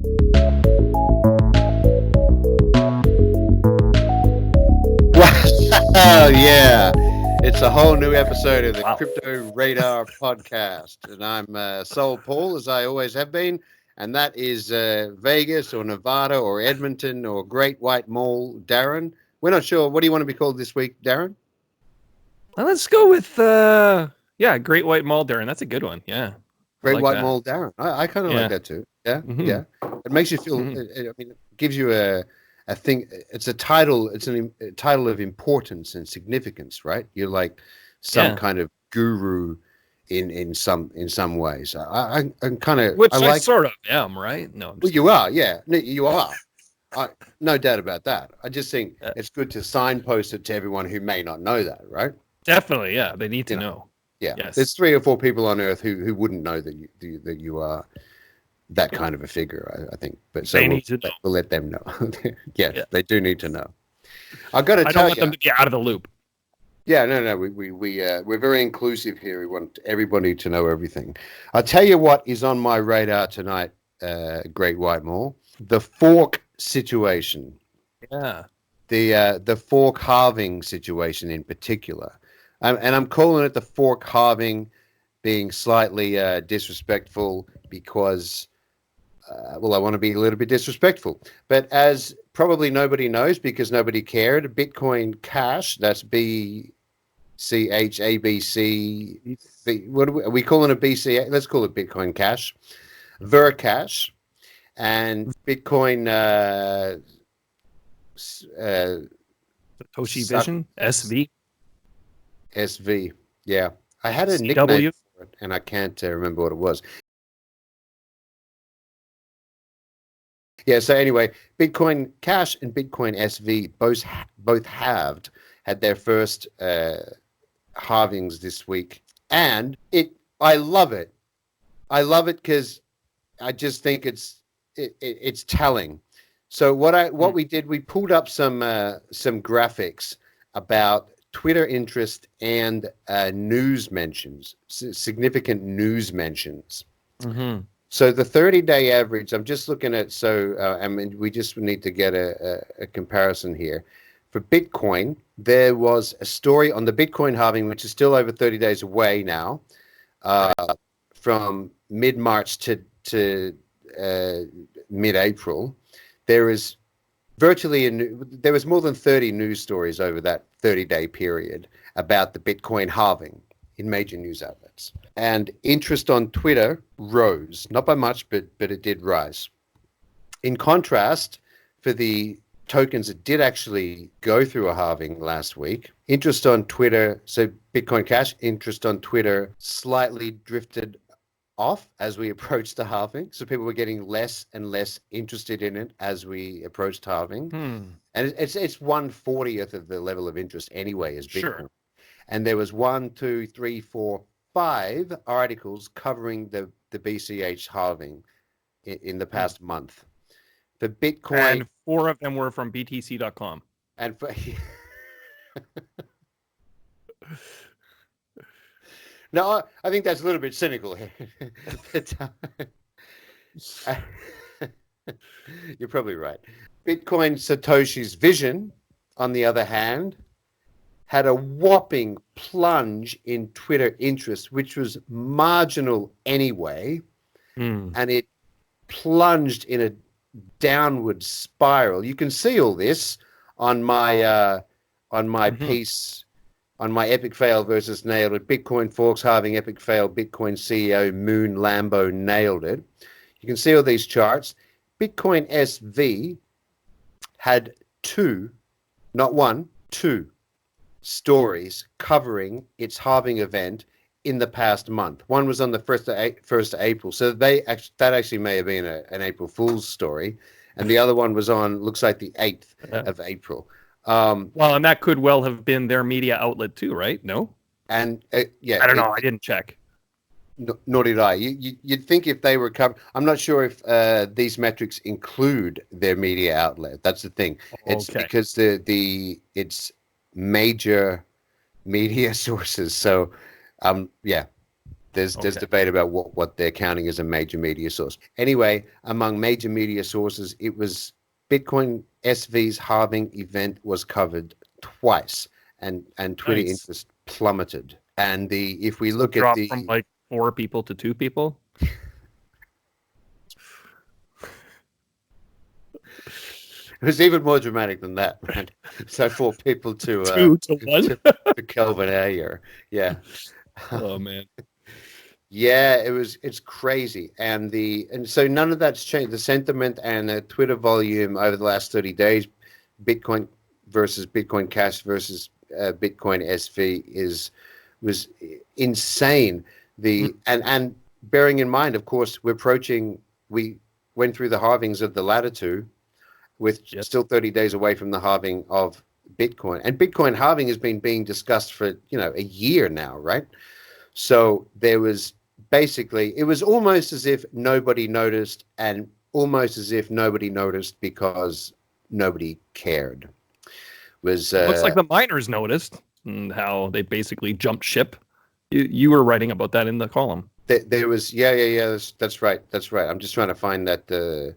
Wow, yeah. It's a whole new episode of the Crypto Radar podcast. And I'm Soul Paul, as I always have been. And that is Vegas or Nevada or Edmonton or Great White Mall, Darren. We're not sure. What do you want to be called this week, Darren? Well, let's go with, Great White Mall, Darren. That's a good one. Yeah. Great White Mall, Darren. I kind of like that too. Yeah, yeah. It makes you feel, I mean, it gives you a thing. It's a title. It's a title of importance and significance, right? You're like some kind of guru in some ways. I'm kind of, which I sort of am, right? No, well, you are, yeah, you are. No doubt about that. I just think it's good to signpost it to everyone who may not know that, right? Definitely, yeah. They need to know. Yeah, yes. There's 3 or 4 people on Earth who wouldn't know that you are that kind of a figure. I think, but so we'll let them know. Yeah, they do need to know. I don't want them to get out of the loop. Yeah, no. We're very inclusive here. We want everybody to know everything. I'll tell you what is on my radar tonight, Great White Mall. The fork situation. Yeah. The fork halving situation in particular. And I'm calling it the fork halving, being slightly disrespectful because, I want to be a little bit disrespectful. But as probably nobody knows because nobody cared, Bitcoin Cash, that's BCHABC, what are we calling it? BC? Let's call it Bitcoin Cash, Vercash, and Bitcoin Satoshi Vision, SV. SV, yeah. I had a nickname for it, and I can't remember what it was. Yeah, so anyway, Bitcoin Cash and Bitcoin SV both had their first halvings this week, and I love it. I love it because I just think it's telling. So what we did, we pulled up some graphics about Twitter interest and news mentions, significant news mentions. Mm-hmm. So the 30-day average, I'm just looking at, we just need to get a comparison here. For Bitcoin, there was a story on the Bitcoin halving, which is still over 30 days away now, from mid-March to mid-April. There was more than 30 news stories over that 30-day period about the Bitcoin halving in major news outlets. And interest on Twitter rose, not by much, but it did rise. In contrast, for the tokens that did actually go through a halving last week, interest on Twitter, so Bitcoin Cash, interest on Twitter slightly drifted off as we approached the halving. So people were getting less and less interested in it as we approached halving. And it's 1/40th of the level of interest anyway as Bitcoin. Sure. And there was 1, 2, 3, 4, 5 articles covering the BCH halving in the past month. The Bitcoin, and 4 of them were from BTC.com. And for no, I think that's a little bit cynical here. You're probably right. Bitcoin Satoshi's Vision, on the other hand, had a whopping plunge in Twitter interest, which was marginal anyway, and it plunged in a downward spiral. You can see all this on my piece on my epic fail versus nailed it. Bitcoin forks halving epic fail. Bitcoin CEO Moon Lambo nailed it. You can see all these charts. Bitcoin SV had 2, not 1, 2 stories covering its halving event in the past month. One was on the 1st of April. So that actually may have been an April Fool's story. And the other one was on, looks like the 8th of April. Well, and that could well have been their media outlet too, right? No? And yeah. I don't know. I didn't check. Nor did I. You'd think if they were covered, I'm not sure if these metrics include their media outlet. That's the thing. It's because it's major media sources. So, yeah. There's debate about what they're counting as a major media source. Anyway, among major media sources, it was Bitcoin SV's halving event was covered twice, and Twitter interest plummeted. And if we look at the from like 4 people to 2 people. It was even more dramatic than that, right? So 4 people to 2 to 1 to Kelvin Ayer. Yeah. Oh man. Yeah, it's crazy. And so none of that's changed. The sentiment and the Twitter volume over the last 30 days, Bitcoin versus Bitcoin Cash versus Bitcoin SV was insane. And bearing in mind, of course, we went through the halvings of the latter two, with still 30 days away from the halving of Bitcoin. And Bitcoin halving has been being discussed for, a year now, right? So there was basically, it was almost as if nobody noticed, and almost as if nobody noticed because nobody cared. Looks like the miners noticed and how they basically jumped ship. You were writing about that in the column. There was, yeah. That's right. I'm just trying to find that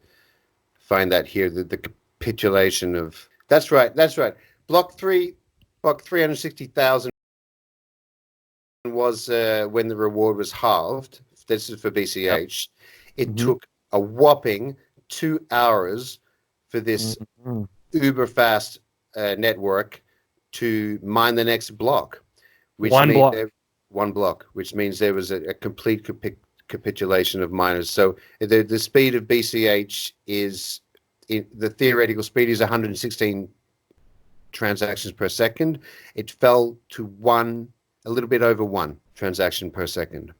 here, the capitulation of. That's right. Block 360,000 was when the reward was halved. This is for BCH. Yep. It took a whopping 2 hours for this uber fast network to mine the next block, one block, which means there was a complete capitulation of miners. So the speed of BCH the theoretical speed is 116 transactions per second. It fell to a little bit over 1 transaction per second.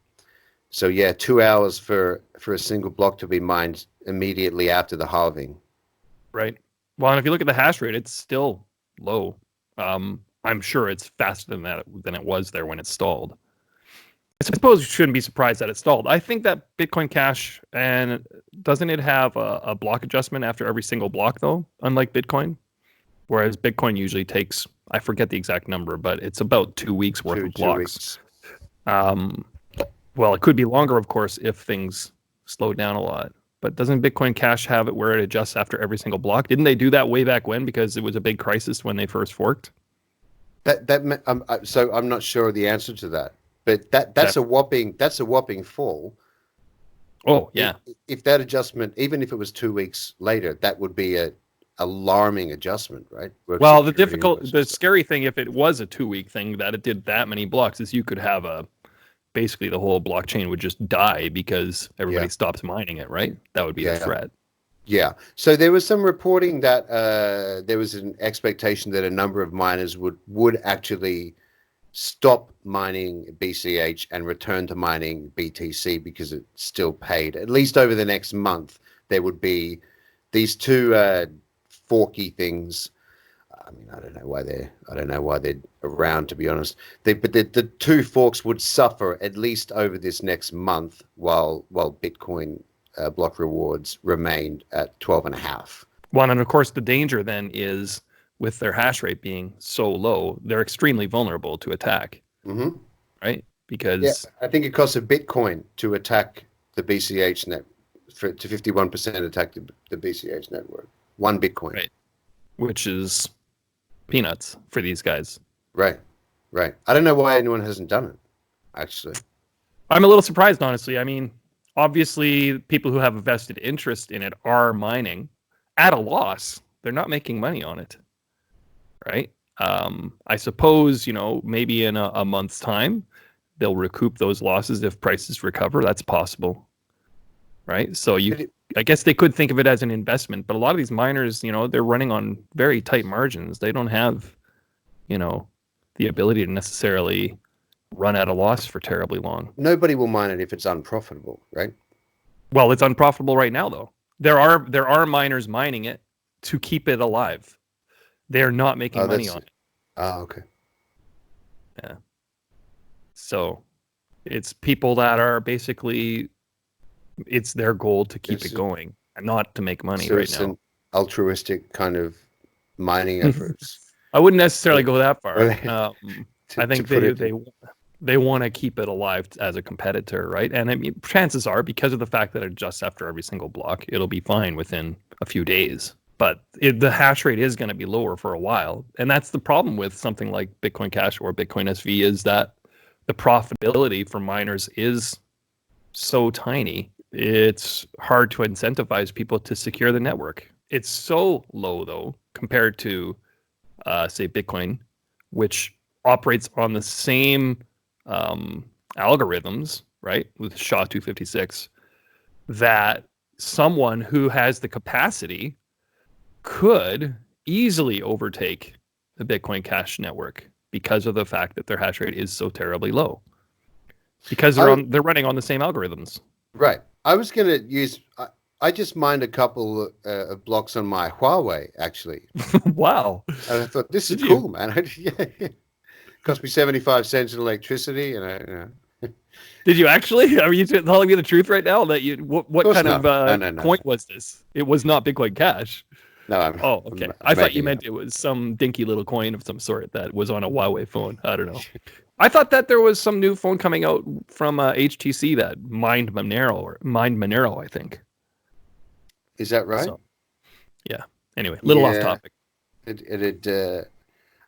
So yeah, 2 hours for a single block to be mined immediately after the halving. Right. Well, and if you look at the hash rate, it's still low. I'm sure it's faster than it was there when it stalled. I suppose you shouldn't be surprised that it stalled. I think that Bitcoin Cash, and doesn't it have a block adjustment after every single block, though, unlike Bitcoin? Whereas Bitcoin usually takes, I forget the exact number, but it's about 2 weeks worth of blocks. 2 weeks. Well, it could be longer, of course, if things slow down a lot. But doesn't Bitcoin Cash have it where it adjusts after every single block? Didn't they do that way back when because it was a big crisis when they first forked? So I'm not sure the answer to that. But that's a whopping fall. Oh yeah. If that adjustment, even if it was 2 weeks later, that would be a alarming adjustment, right? Well, the scary thing, if it was a 2-week thing that it did that many blocks, is you could have basically the whole blockchain would just die because everybody stops mining it, right? That would be the threat. Yeah. So there was some reporting that there was an expectation that a number of miners would actually stop mining BCH and return to mining BTC because it still paid. At least over the next month, there would be these two forky things. I mean, I don't know why they're around, to be honest. But the two forks would suffer at least over this next month while Bitcoin block rewards remained at 12.5. Well, and of course, the danger then is, with their hash rate being so low, they're extremely vulnerable to attack. Mm-hmm. Right? Because I think it costs a Bitcoin to attack the BCH net, to 51% attack the BCH network. 1 Bitcoin. Right. Which is peanuts for these guys. Right. I don't know why anyone hasn't done it, actually. I'm a little surprised, honestly. I mean, obviously, people who have a vested interest in it are mining at a loss. They're not making money on it. Right? I suppose, maybe in a month's time, they'll recoup those losses if prices recover. That's possible. Right? So I guess they could think of it as an investment, but a lot of these miners, they're running on very tight margins. They don't have, the ability to necessarily run at a loss for terribly long. Nobody will mine it if it's unprofitable, right? Well, it's unprofitable right now, though. There are miners mining it to keep it alive. They're not making money on it. Oh, okay. Yeah. So it's people that are basically, it's their goal to keep it going and not to make money right now. It's an altruistic kind of mining efforts. I wouldn't necessarily go that far. I think They want to keep it alive as a competitor, right? And I mean, chances are, because of the fact that it adjusts after every single block, it'll be fine within a few days. But the hash rate is going to be lower for a while. And that's the problem with something like Bitcoin Cash or Bitcoin SV, is that the profitability for miners is so tiny. It's hard to incentivize people to secure the network. It's so low, though, compared to, say, Bitcoin, which operates on the same algorithms, right, with SHA-256, that someone who has the capacity could easily overtake the Bitcoin Cash network because of the fact that their hash rate is so terribly low. Because they're running on the same algorithms. Right. I was going to use. I just mined a couple of blocks on my Huawei, actually. Wow. And I thought, this is cool, man. Yeah. Cost me 75 cents in electricity, and Did you actually? Are you telling me the truth right now? That you what kind of no. coin was this? It was not Bitcoin Cash. No, okay. I thought you meant it was some dinky little coin of some sort that was on a Huawei phone. I don't know. I thought that there was some new phone coming out from HTC that mined Monero, I think. Is that right? So, yeah. Anyway, little off topic.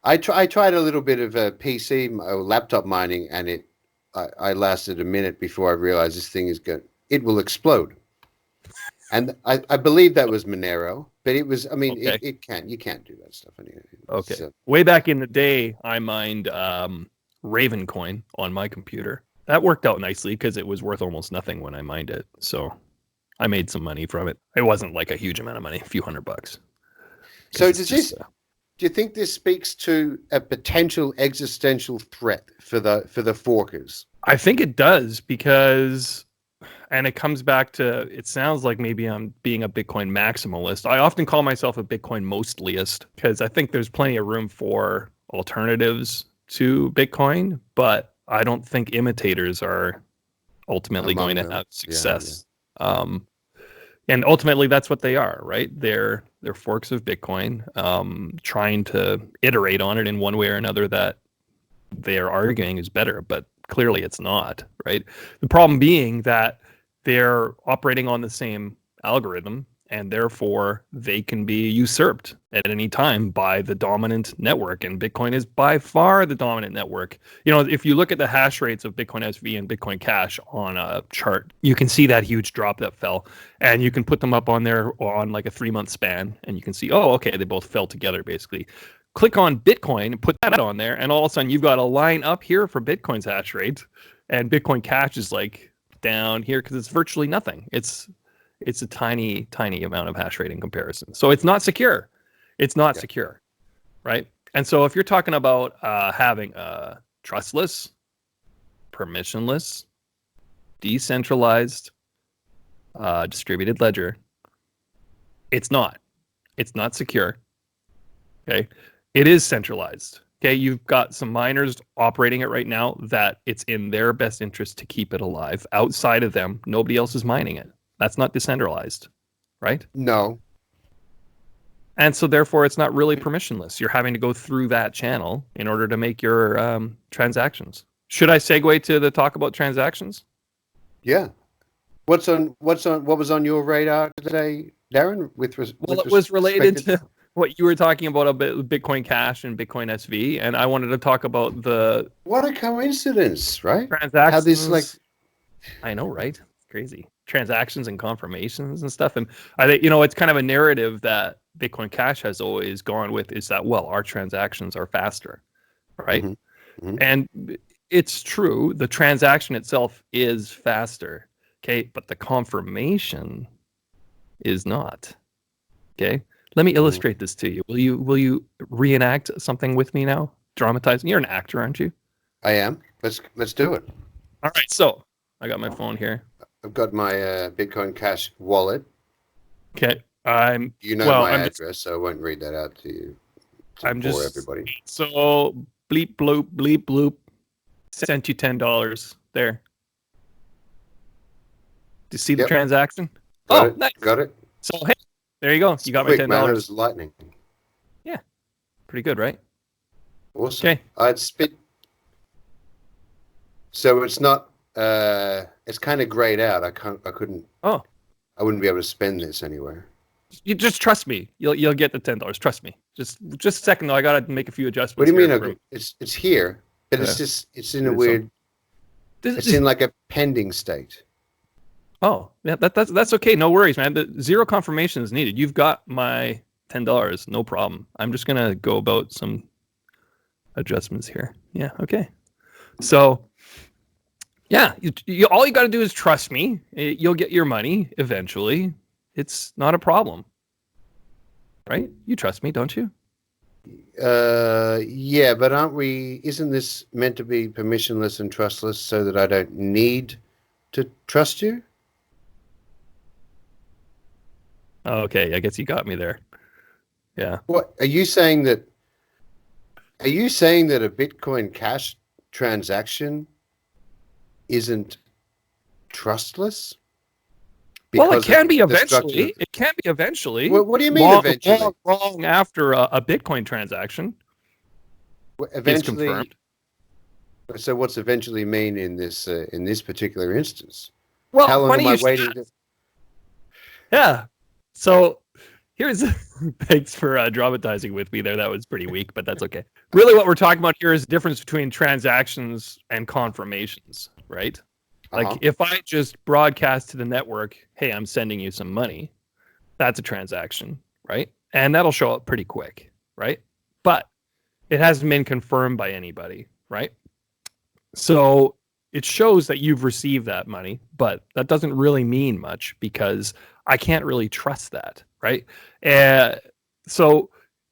I tried a little bit of PC or laptop mining, and I lasted a minute before I realized this thing it will explode. And I believe that was Monero, but it was. I mean, okay. You can't do that stuff anyway. Okay. So, way back in the day, I mined Raven coin on my computer. That worked out nicely because it was worth almost nothing when I mined it. So I made some money from it. It wasn't like a huge amount of money, a few $100. So does this? Do you think this speaks to a potential existential threat for the forkers? I think it does, because, and it comes back to, it sounds like maybe I'm being a Bitcoin maximalist. I often call myself a Bitcoin mostlyist because I think there's plenty of room for alternatives to Bitcoin, but I don't think imitators are ultimately going to have success. Yeah. And ultimately, that's what they are, right? They're forks of Bitcoin, trying to iterate on it in one way or another that they are arguing is better, but clearly it's not, right? The problem being that they're operating on the same algorithm, and therefore they can be usurped at any time by the dominant network. And Bitcoin is by far the dominant network. You know, if you look at the hash rates of Bitcoin SV and Bitcoin Cash on a chart, you can see that huge drop that fell, and you can put them up on there on like a 3-month span, and you can see, oh, okay, they both fell together basically. Click on Bitcoin and put that on there, and all of a sudden you've got a line up here for Bitcoin's hash rate, and Bitcoin Cash is like down here because it's virtually nothing. It's a tiny, tiny amount of hash rate in comparison. So it's not secure. It's not secure, right? And so if you're talking about having a trustless, permissionless, decentralized, distributed ledger, it's not. It's not secure. Okay. It is centralized. Okay. You've got some miners operating it right now that it's in their best interest to keep it alive. Outside of them, nobody else is mining it. That's not decentralized, right? No. And so therefore it's not really permissionless. You're having to go through that channel in order to make your transactions. Should I segue to the talk about transactions? Yeah. What was on your radar today, Darren? Well, it was related to what you were talking about Bitcoin Cash and Bitcoin SV, and I wanted to talk about what a coincidence, right? Transactions. How this I know, right? It's crazy. Transactions and confirmations and stuff. And I think, it's kind of a narrative that Bitcoin Cash has always gone with, is that, well, our transactions are faster, right? Mm-hmm. Mm-hmm. And it's true. The transaction itself is faster, okay? But the confirmation is not, okay? Let me illustrate this to you. Will you reenact something with me now? Dramatize. You're an actor, aren't you? I am. Let's do it. All right. So I got my phone here. I've got my Bitcoin Cash wallet. Okay. My address, so I won't read that out to you. Everybody. So bleep bloop bleep bloop. Sent you $10 there. Do you see the transaction? Nice. Got it. So hey, there you go. You got my $10. Man, it was lightning. Yeah. Pretty good, right? Awesome. Okay. I'd spit. So it's not. It's kind of grayed out. I couldn't. Oh, I wouldn't be able to spend this anywhere. you just trust me. You'll get the $10. Trust me. Just a second though. I gotta make a few What do adjustments you here. mean? It's here, but Yeah. it's in a It's weird. This, It's in like a pending state. oh, yeah, that's okay. No worries, man. The zero confirmation is needed. You've got my $10. No problem. I'm just gonna go about some adjustments here. Yeah. Okay. So, yeah, all you got to do is trust me. You'll get your money eventually. It's not a problem, right? You trust me, don't you? Yeah, but aren't we? Isn't this meant to be permissionless and trustless so that I don't need to trust you? Okay, I guess you got me there. Yeah. What are you saying that? Are you saying that a Bitcoin Cash transaction isn't trustless? Well, it Because can of be the structure eventually. of It can be eventually. what do you mean eventually? Long after a Bitcoin transaction is Eventually. confirmed. So what's eventually mean in this particular instance? Well, How long funny am I you say waiting? that. Yeah. So here's thanks for dramatizing with me there. That was pretty weak, but that's okay. Really, what we're talking about here is the difference between transactions and confirmations, right? Like if I just broadcast to the network, hey, I'm sending you some money, that's a transaction, right? And that'll show up pretty quick, right? But it hasn't been confirmed by anybody, right? So it shows that you've received that money, but that doesn't really mean much because I can't really trust that, right? So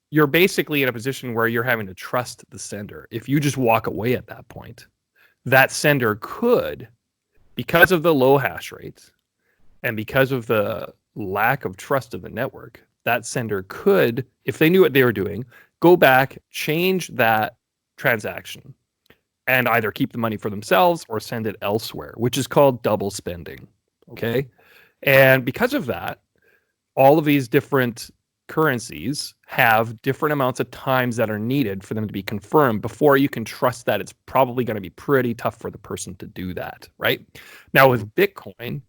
you're basically in a position where you're having to trust the sender. If you just walk away at that point, that sender could, because of the low hash rate and because of the lack of trust of the network, that sender could, if they knew what they were doing, go back, change that transaction, and either keep the money for themselves or send it elsewhere, which is called double spending. Okay. And because of that, all of these different currencies have different amounts of times that are needed for them to be confirmed before you can trust that it's probably going to be pretty tough for the person to do that, right? Now with Bitcoin,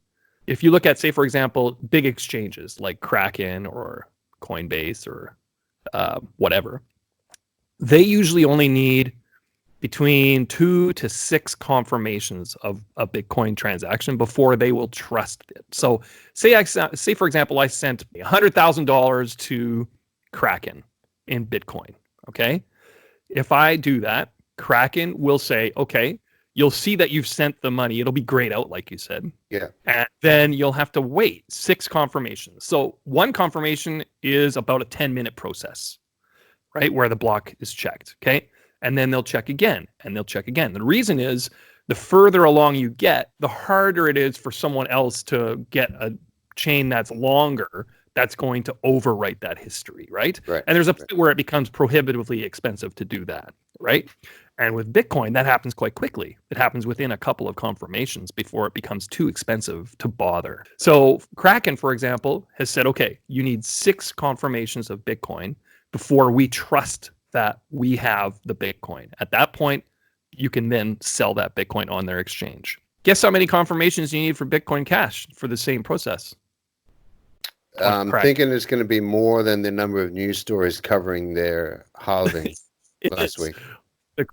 if you look at, say, for example, big exchanges like Kraken or Coinbase or whatever, they usually only need between 2 to 6 confirmations of a Bitcoin transaction before they will trust it. So say for example, I sent $100,000 to Kraken in Bitcoin. Okay. If I do that, Kraken will say, okay, you'll see that you've sent the money. It'll be grayed out, like you said. Yeah. And then you'll have to wait 6 confirmations. So one confirmation is about a 10-minute process, right? Where the block is checked. Okay. And then they'll check again and they'll check again. The reason is the further along you get, the harder it is for someone else to get a chain that's longer that's going to overwrite that history, right? Right. And there's a point where it becomes prohibitively expensive to do that, right? And with Bitcoin, that happens quite quickly. It happens within a couple of confirmations before it becomes too expensive to bother. So Kraken, for example, has said, okay, you need 6 confirmations of Bitcoin before we trust that we have the Bitcoin. At that point, you can then sell that Bitcoin on their exchange. Guess how many confirmations you need for Bitcoin Cash for the same process? I'm thinking it's going to be more than the number of news stories covering their halving last week. For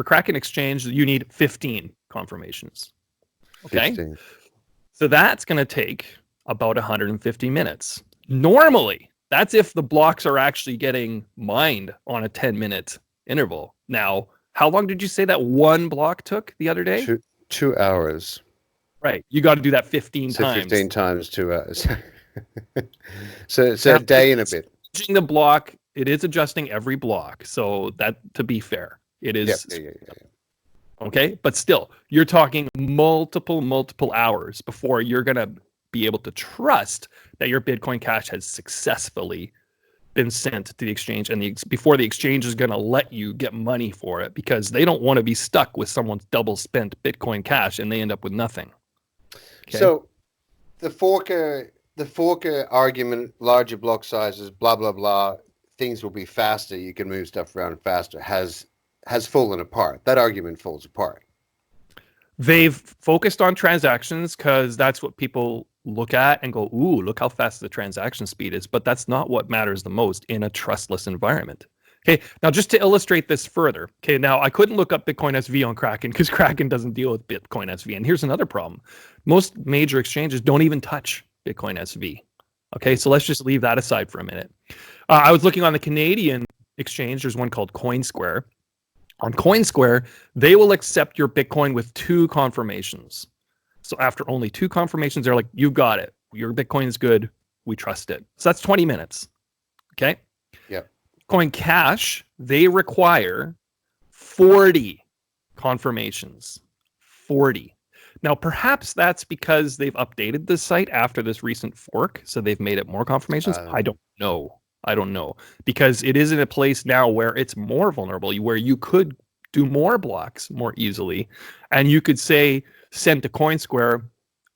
Kraken Exchange, you need 15 confirmations. Okay. 15. So that's going to take about 150 minutes. Normally, that's if the blocks are actually getting mined on a 10-minute interval. Now, how long did you say that one block took the other day? 2 hours. Right. You got to do that 15 times. 15 times 2 hours. So it's a day and a bit. The block, it is adjusting every block. So that, to be fair, it is. Yeah. Okay. But still, you're talking multiple hours before you're going to be able to trust that your Bitcoin Cash has successfully been sent to the exchange, and before the exchange is going to let you get money for it, because they don't want to be stuck with someone's double spent Bitcoin Cash and they end up with nothing. Okay? So the forker argument, larger block sizes, blah blah blah, things will be faster, you can move stuff around faster, has fallen apart. That argument falls apart. They've focused on transactions because that's what people look at and go, ooh, look how fast the transaction speed is. But that's not what matters the most in a trustless environment. Okay, now just to illustrate this further. Okay, now I couldn't look up Bitcoin SV on Kraken because Kraken doesn't deal with Bitcoin SV. And here's another problem. Most major exchanges don't even touch Bitcoin SV. Okay, so let's just leave that aside for a minute. I was looking on the Canadian exchange. There's one called CoinSquare. On CoinSquare, they will accept your Bitcoin with 2 confirmations. So after only 2 confirmations, they're like, you got it. Your Bitcoin is good. We trust it. So that's 20 minutes. Okay. Yeah. Coin Cash, they require 40 confirmations. 40. Now, perhaps that's because they've updated the site after this recent fork, so they've made it more confirmations. I don't know. Because it is in a place now where it's more vulnerable, where you could do more blocks more easily, and you could say send to CoinSquare,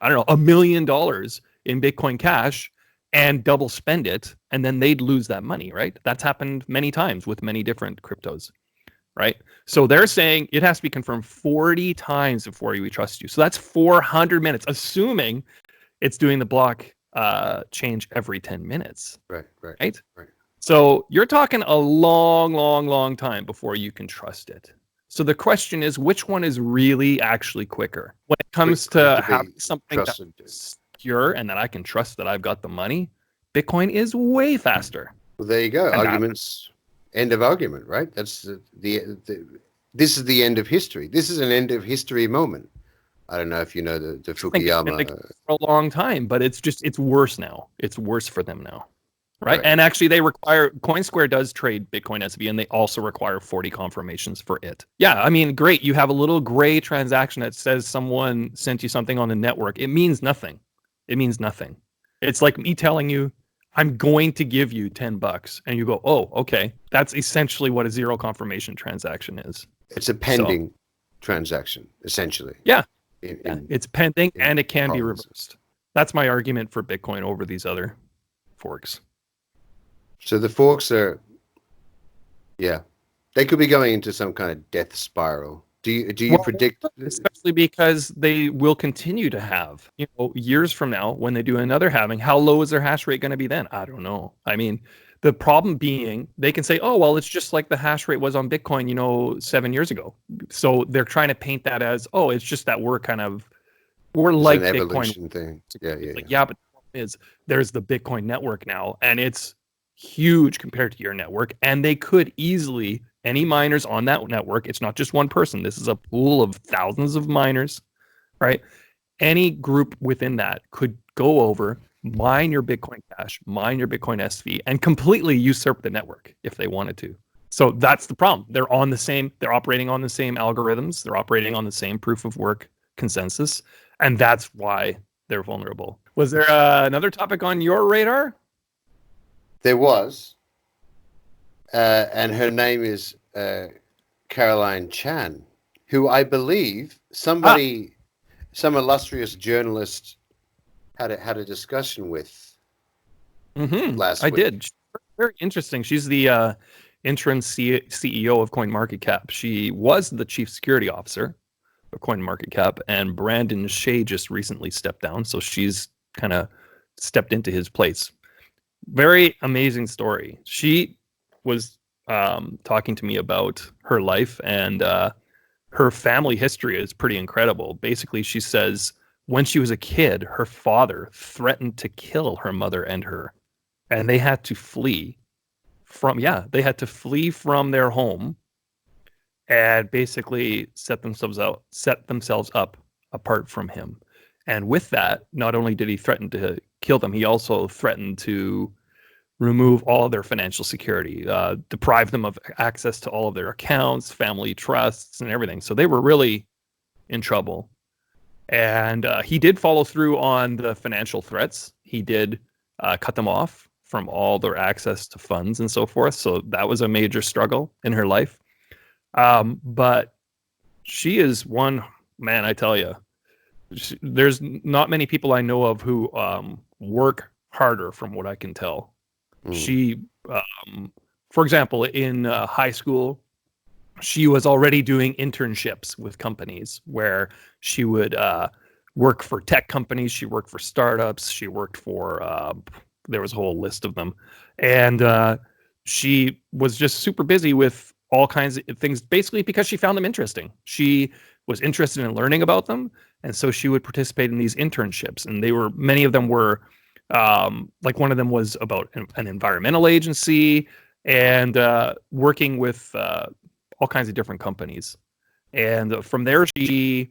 I don't know, $1 million in Bitcoin Cash and double spend it, and then they'd lose that money, right? That's happened many times with many different cryptos, right? So they're saying it has to be confirmed 40 times before we trust you. So that's 400 minutes, assuming it's doing the block change every 10 minutes. Right. So you're talking a long time before you can trust it. So the question is, which one is really actually quicker? When it comes to having something that's secure and that I can trust that I've got the money, Bitcoin is way faster. Well, there you go. Arguments, end of argument, right? That's this is the end of history. This is an end of history moment. I don't know if you know the Fukuyama. For a long time, but it's worse now. It's worse for them now. Right. And actually, they require CoinSquare does trade Bitcoin SV, and they also require 40 confirmations for it. Yeah, I mean, great. You have a little gray transaction that says someone sent you something on the network. It means nothing. It's like me telling you, I'm going to give you $10, and you go, oh, okay. That's essentially what a zero confirmation transaction is. It's a pending transaction, essentially. Yeah. It's pending, and it can be reversed. That's my argument for Bitcoin over these other forks. So the forks are, they could be going into some kind of death spiral. Do you predict? Especially because they will continue to have, years from now when they do another halving, how low is their hash rate going to be then? I don't know. I mean, the problem being they can say, oh, well, it's just like the hash rate was on Bitcoin, 7 years ago. So they're trying to paint that as, oh, it's just that we're like an Bitcoin evolution thing. Yeah. But the problem is there's the Bitcoin network now, and it's huge compared to your network, and they could easily, any miners on that network, it's not just one person, this is a pool of thousands of miners, right? Any group within that could go over, mine your Bitcoin Cash, mine your Bitcoin SV, and completely usurp the network if they wanted to. So that's the problem. They're operating on the same algorithms, they're operating on the same proof of work consensus, and that's why they're vulnerable. Was there another topic on your radar? There was, and her name is Carylyne Chan, who I believe some illustrious journalist had a discussion with last week. I did. Very interesting. She's the interim CEO of CoinMarketCap. She was the chief security officer of CoinMarketCap, and Brandon Shea just recently stepped down, so she's kind of stepped into his place. Very amazing story. She was talking to me about her life, and her family history is pretty incredible. Basically, she says when she was a kid, her father threatened to kill her mother and her, and they had to flee from their home and basically set themselves up apart from him. And with that, not only did he threaten to kill them, he also threatened to remove all of their financial security, deprive them of access to all of their accounts, family trusts, and everything. So they were really in trouble. And he did follow through on the financial threats. He did cut them off from all their access to funds and so forth. So that was a major struggle in her life. But she is one, man, I tell you, there's not many people I know of who work harder, from what I can tell. She, for example, in high school, she was already doing internships with companies where she would work for tech companies. She worked for startups. She worked for, there was a whole list of them. And she was just super busy with all kinds of things, basically because she found them interesting. She was interested in learning about them. And so she would participate in these internships. And many of them were, like one of them was about an environmental agency and working with all kinds of different companies. And from there, she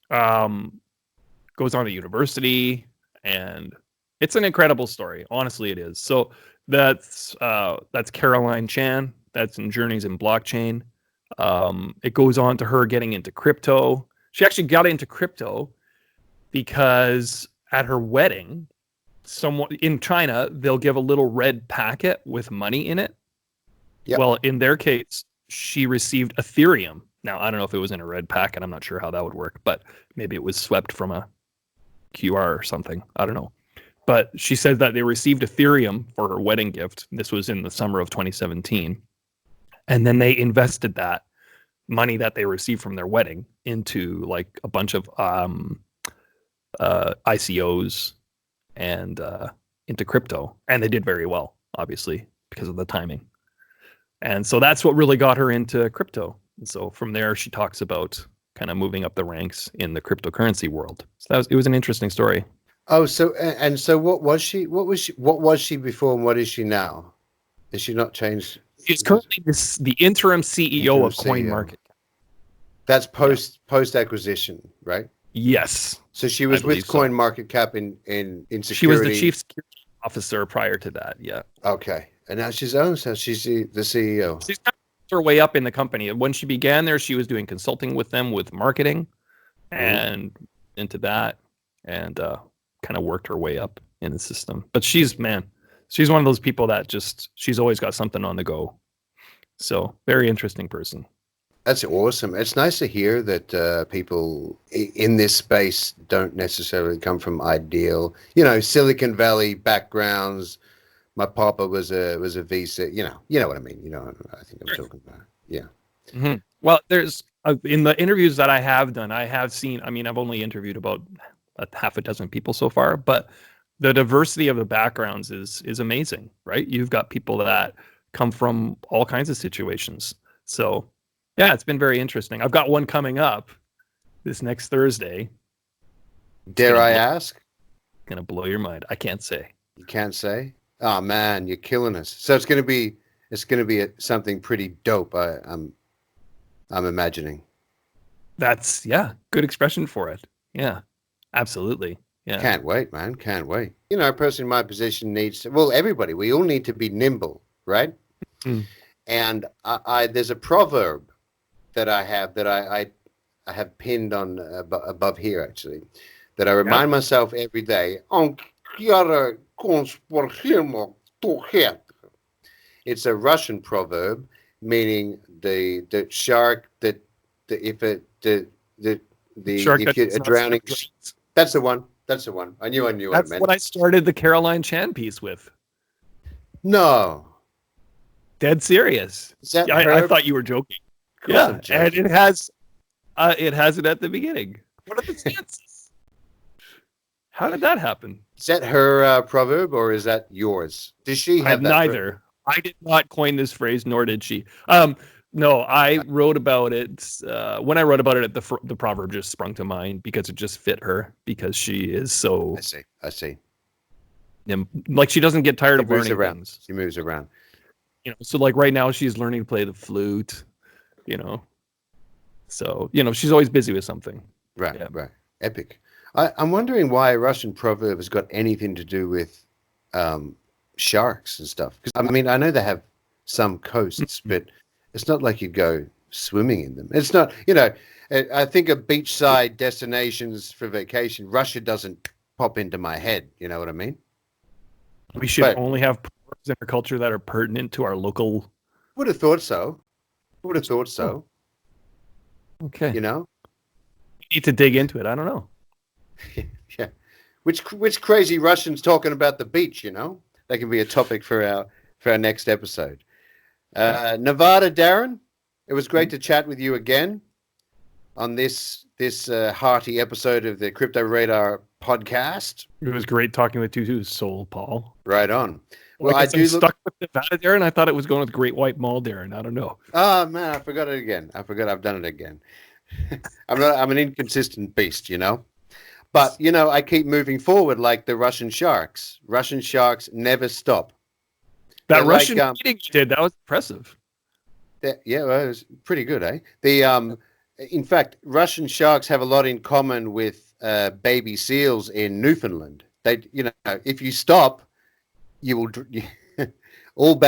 goes on to university, and it's an incredible story. Honestly, it is. So that's Carylyne Chan. That's in Journeys in Blockchain. It goes on to her getting into crypto. She actually got into crypto because at her wedding, someone in China, they'll give a little red packet with money in it. Yep. Well, in their case, she received Ethereum. Now, I don't know if it was in a red packet. I'm not sure how that would work, but maybe it was swept from a QR or something. I don't know. But she said that they received Ethereum for her wedding gift. This was in the summer of 2017. And then they invested that money that they received from their wedding into like a bunch of ICOs and into crypto. And they did very well, obviously, because of the timing. And so that's what really got her into crypto. And so from there, she talks about kind of moving up the ranks in the cryptocurrency world. So it was an interesting story. Oh, so what was she? What was she before, and what is she now? Is she not changed? She's currently the interim CEO of CoinMarketCap. That's post acquisition, right? Yes. So she was with CoinMarketCap in security. She was the chief security officer prior to that. Yeah. Okay, and now she's the CEO. She's kind of her way up in the company. When she began there, she was doing consulting with them with marketing, and into that, and kind of worked her way up in the system. But she's one of those people that she's always got something on the go. So very interesting person. That's awesome. It's nice to hear that people in this space don't necessarily come from ideal, Silicon Valley backgrounds. My papa was a VC. You know what I mean. I think I'm talking about. Yeah. Mm-hmm. Well, there's in the interviews that I have done, I have seen. I mean, I've only interviewed about half a dozen people so far, but the diversity of the backgrounds is amazing, right? You've got people that come from all kinds of situations. So yeah, it's been very interesting. I've got one coming up this next Thursday. Dare I ask? Gonna blow your mind. I can't say. You can't say? Oh man, you're killing us. So it's gonna be something pretty dope. I'm imagining. That's good expression for it. Yeah, absolutely. Yeah. Can't wait, man. Can't wait. A person in my position needs to. Well, everybody. We all need to be nimble, right? Mm. And there's a proverb that I have pinned on above here actually, that I remind myself every day. It's a Russian proverb meaning the shark that if you're drowning. That's the one. That's the one. I knew what I meant. That's what I started the Carylyne Chan piece with. No. Dead serious. I thought you were joking. Yeah, and it has it at the beginning. What are the chances? How did that happen? Is that her proverb or is that yours? Does she have that neither? Proverb? I did not coin this phrase, nor did she. No, I wrote about it. When I wrote about it, the proverb just sprung to mind because it just fit her because she is so. I see. Like she doesn't get tired of learning things. She moves around. So like right now she's learning to play the flute. So she's always busy with something. Right, right. Epic. I'm wondering why a Russian proverb has got anything to do with sharks and stuff. Because I mean, I know they have some coasts, but it's not like you'd go swimming in them. It's not, I think of beachside destinations for vacation. Russia doesn't pop into my head. You know what I mean? We should only have proverbs in our culture that are pertinent to our local. Would have thought so. Okay. You need to dig into it. I don't know. Yeah. Which crazy Russians talking about the beach, That can be a topic for our next episode. Nevada, Darren, It was great to chat with you again on this hearty episode of the Crypto Radar podcast. It was great talking with you, soul, Paul. Right on. Well, I do stuck with Nevada, Darren. I thought it was going with Great White Mall, Darren. I don't know. Oh man, I forgot it again. I forgot I've done it again. I'm an inconsistent beast, you know. But you know, I keep moving forward like the Russian sharks. Russian sharks never stop. That They're Russian like, meeting you did, that was impressive. Yeah, well, it was pretty good, eh? In fact, Russian sharks have a lot in common with baby seals in Newfoundland. They, you know, if you stop, you will all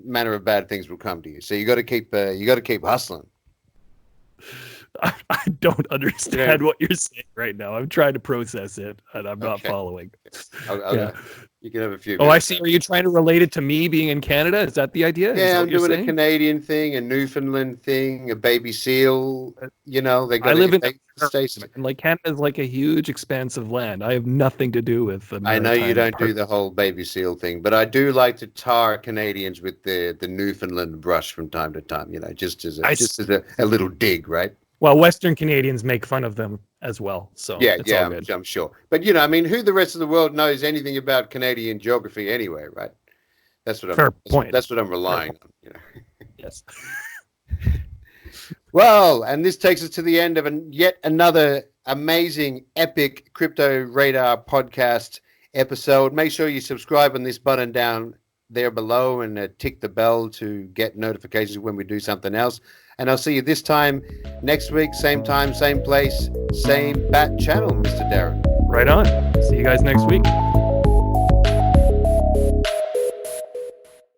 manner of bad things will come to you. So you got to keep hustling. I don't understand what you're saying right now. I'm trying to process it, and I'm not following. Yeah. You can have a few. Oh, I see. Are you trying to relate it to me being in Canada? Is that the idea? Yeah, I'm doing a Canadian thing, a Newfoundland thing, a baby seal. You know, I live in like Canada is like a huge expanse of land. I have nothing to do with. I know you don't do the whole baby seal thing, but I do like to tar Canadians with the Newfoundland brush from time to time. You know, just as a little dig, right? Well, Western Canadians make fun of them as well. So yeah, I'm sure. But you know, I mean, who the rest of the world knows anything about Canadian geography anyway, right? That's what That's what I'm relying on. You know. Yes. Well, and this takes us to the end of yet another amazing, epic Crypto Radar podcast episode. Make sure you subscribe on this button down there below and tick the bell to get notifications when we do something else. And I'll see you this time next week, same time, same place, same bat channel, Mr. Darren. Right on. See you guys next week.